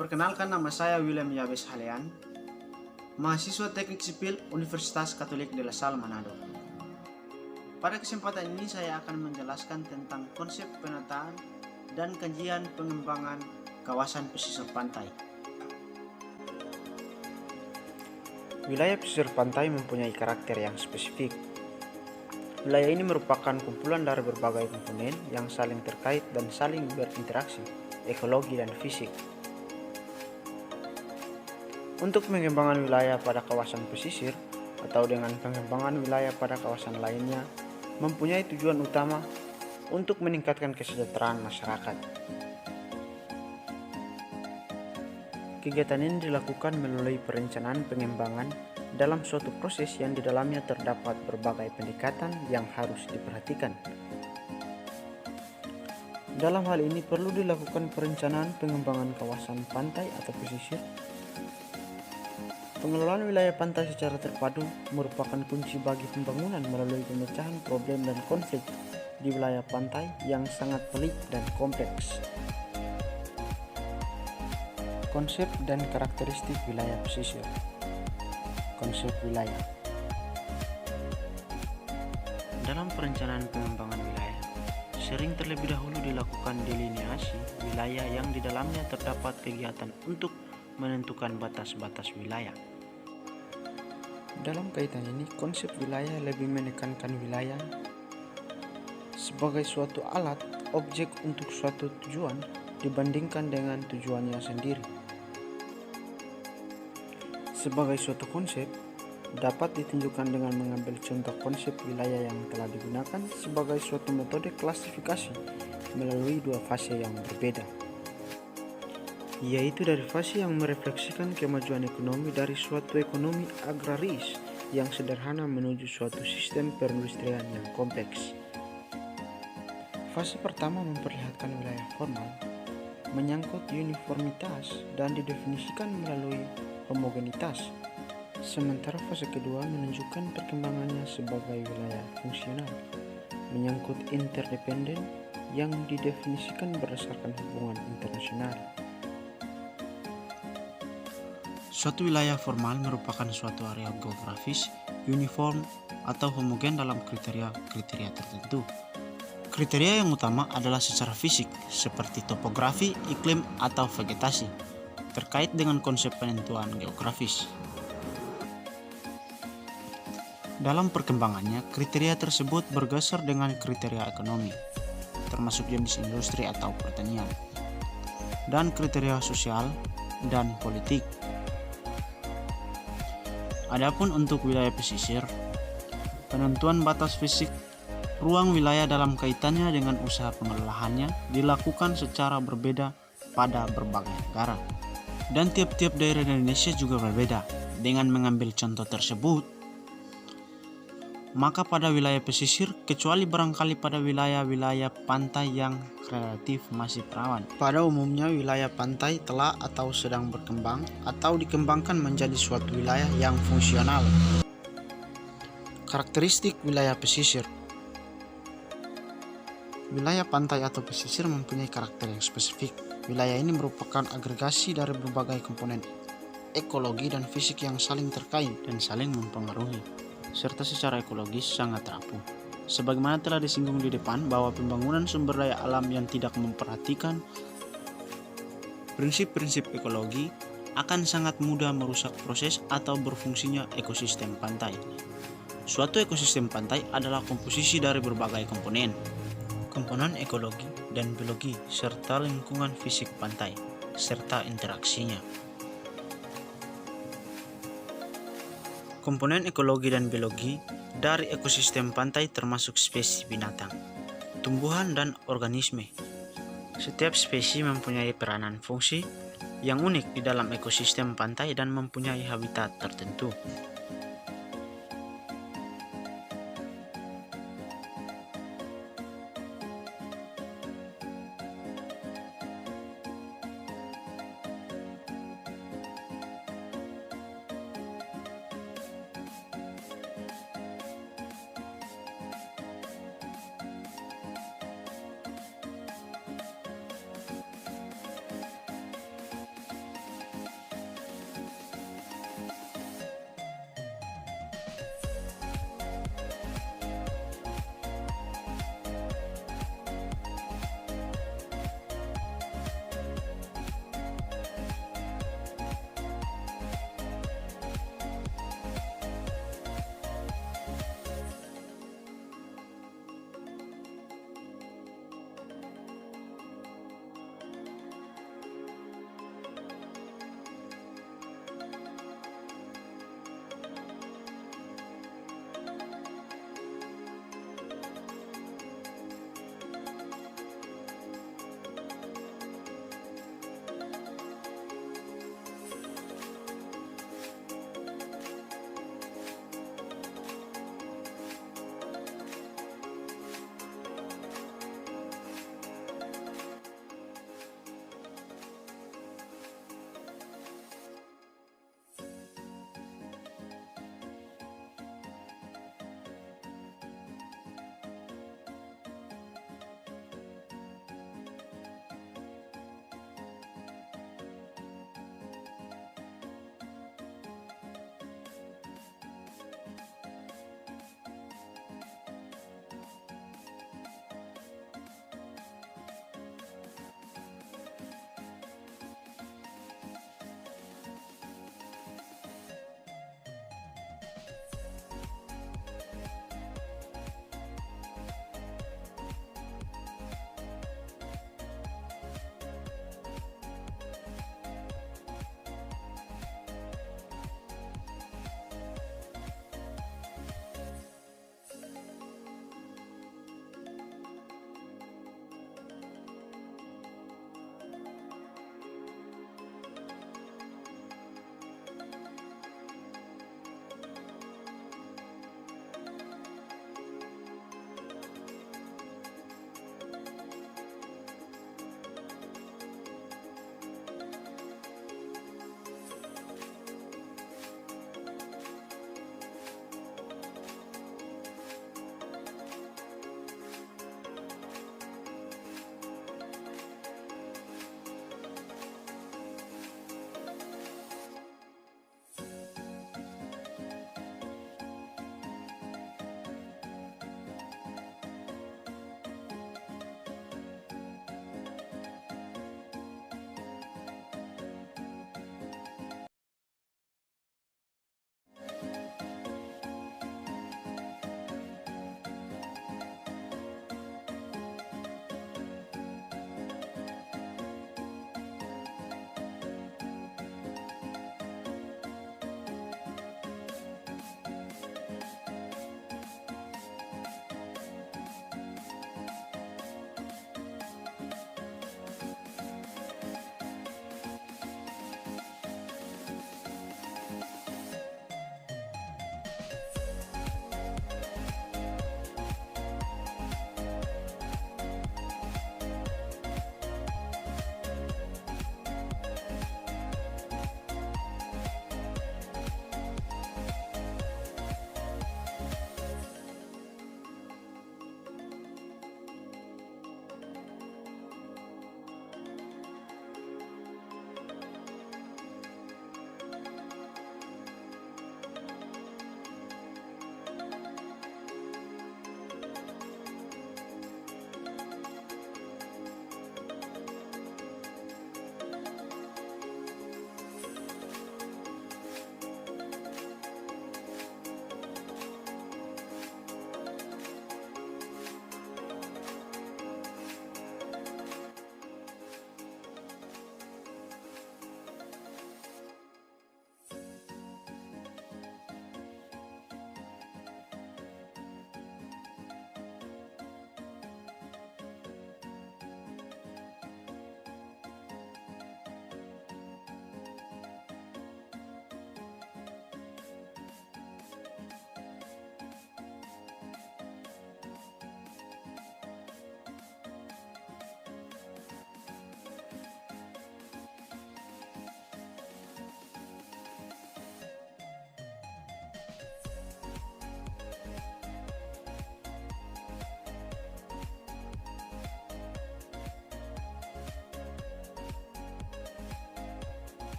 Perkenalkan, nama saya William Yabes Halean, mahasiswa Teknik Sipil Universitas Katolik de la Salle Manado. Pada kesempatan ini saya akan menjelaskan tentang konsep penataan dan kajian pengembangan kawasan pesisir pantai. Wilayah pesisir pantai mempunyai karakter yang spesifik. Wilayah ini merupakan kumpulan dari berbagai komponen yang saling terkait dan saling berinteraksi, ekologi dan fisik. Untuk pengembangan wilayah pada kawasan pesisir atau dengan pengembangan wilayah pada kawasan lainnya mempunyai tujuan utama untuk meningkatkan kesejahteraan masyarakat. Kegiatan ini dilakukan melalui perencanaan pengembangan dalam suatu proses yang di dalamnya terdapat berbagai pendekatan yang harus diperhatikan. Dalam hal ini perlu dilakukan perencanaan pengembangan kawasan pantai atau pesisir. Pengelolaan wilayah pantai secara terpadu merupakan kunci bagi pembangunan melalui pemecahan problem dan konflik di wilayah pantai yang sangat pelik dan kompleks. Konsep dan karakteristik wilayah pesisir. Konsep wilayah. Dalam perencanaan pengembangan wilayah, sering terlebih dahulu dilakukan delineasi wilayah yang di dalamnya terdapat kegiatan untuk menentukan batas-batas wilayah. Dalam kaitan ini, konsep wilayah lebih menekankan wilayah sebagai suatu alat objek untuk suatu tujuan dibandingkan dengan tujuannya sendiri. Sebagai suatu konsep, dapat ditunjukkan dengan mengambil contoh konsep wilayah yang telah digunakan sebagai suatu metode klasifikasi melalui dua fase yang berbeda, yaitu dari fase yang merefleksikan kemajuan ekonomi dari suatu ekonomi agraris yang sederhana menuju suatu sistem perindustrian yang kompleks. Fase pertama memperlihatkan wilayah formal, menyangkut uniformitas dan didefinisikan melalui homogenitas, sementara fase kedua menunjukkan perkembangannya sebagai wilayah fungsional, menyangkut interdependen yang didefinisikan berdasarkan hubungan internasional. Suatu wilayah formal merupakan suatu area geografis, uniform, atau homogen dalam kriteria tertentu. Kriteria yang utama adalah secara fisik, seperti topografi, iklim, atau vegetasi, terkait dengan konsep penentuan geografis. Dalam perkembangannya, kriteria tersebut bergeser dengan kriteria ekonomi, termasuk jenis industri atau pertanian, dan kriteria sosial dan politik. Adapun untuk wilayah pesisir, penentuan batas fisik ruang wilayah dalam kaitannya dengan usaha pengelolaannya dilakukan secara berbeda pada berbagai negara, dan tiap-tiap daerah di Indonesia juga berbeda. Dengan mengambil contoh tersebut, maka pada wilayah pesisir, kecuali barangkali pada wilayah-wilayah pantai yang relatif masih rawan, pada umumnya wilayah pantai telah atau sedang berkembang atau dikembangkan menjadi suatu wilayah yang fungsional. Karakteristik wilayah pesisir. Wilayah pantai atau pesisir mempunyai karakter yang spesifik. Wilayah ini merupakan agregasi dari berbagai komponen ekologi dan fisik yang saling terkait dan saling mempengaruhi, serta secara ekologis sangat rapuh. Sebagaimana telah disinggung di depan bahwa pembangunan sumber daya alam yang tidak memperhatikan prinsip-prinsip ekologi akan sangat mudah merusak proses atau berfungsinya ekosistem pantai. Suatu ekosistem pantai adalah komposisi dari berbagai komponen ekologi dan biologi, serta lingkungan fisik pantai, serta interaksinya. Komponen ekologi dan biologi dari ekosistem pantai termasuk spesies binatang, tumbuhan, dan organisme. Setiap spesies mempunyai peranan fungsi yang unik di dalam ekosistem pantai dan mempunyai habitat tertentu.